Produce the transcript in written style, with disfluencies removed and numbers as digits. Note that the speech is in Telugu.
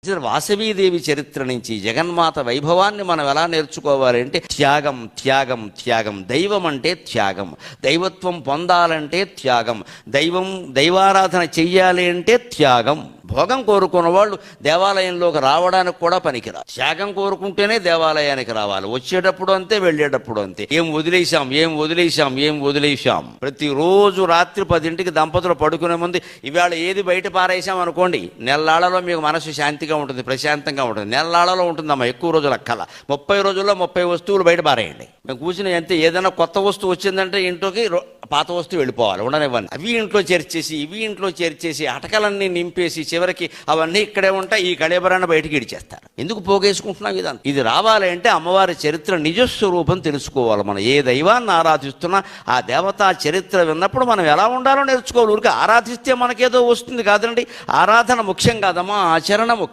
వాసవీదేవి చరిత్ర నుంచి జగన్మాత వైభవాన్ని మనం ఎలా నేర్చుకోవాలి అంటే త్యాగం త్యాగం త్యాగం. దైవం అంటే త్యాగం, దైవత్వం పొందాలంటే త్యాగం, దైవారాధన చెయ్యాలి అంటే త్యాగం. భోగం కోరుకున్న వాళ్ళు దేవాలయంలోకి రావడానికి కూడా పనికిరాదు. త్యాగం కోరుకుంటేనే దేవాలయానికి రావాలి. వచ్చేటప్పుడు అంతే, వెళ్ళేటప్పుడు అంతే. ఏం వదిలేశాం. ప్రతిరోజు రాత్రి 10ంటికి దంపతులు పడుకునే ముందు ఇవాళ ఏది బయట పారేసాం అనుకోండి, నెల్లాళ్ళలో మీకు మనసు శాంతిగా ఉంటుంది, ప్రశాంతంగా ఉంటుంది. నెల్లాళ్ళలో ఉంటుందమ్మా, ఎక్కువ రోజులు అక్కల. 30 రోజుల్లో 30 వస్తువులు బయట పారేయండి. మేము కూర్చుని అంతే. ఏదైనా కొత్త వస్తువు వచ్చిందంటే ఇంట్లోకి పాత వస్తువు వెళ్ళిపోవాలి, ఉండనివ్వండి. అవి ఇంట్లో చేర్చేసి అటకలన్నీ నింపేసి చివరికి అవన్నీ ఇక్కడే ఉంటాయి, ఈ కళేబరాన్ని బయటికి ఇడిచేస్తారు. ఎందుకు పోగేసుకుంటున్నాం ఇదంతా? ఇది రావాలి అంటే అమ్మవారి చరిత్ర నిజస్వరూపం తెలుసుకోవాలి. మనం ఏ దైవాన్ని ఆరాధిస్తున్నా ఆ దేవతా చరిత్ర విన్నప్పుడు మనం ఎలా ఉండాలో నేర్చుకోవాలి. ఊరికి ఆరాధిస్తే మనకేదో వస్తుంది కాదండి. ఆరాధన ముఖ్యం కాదమ్మా, ఆచరణ ముఖ్యం.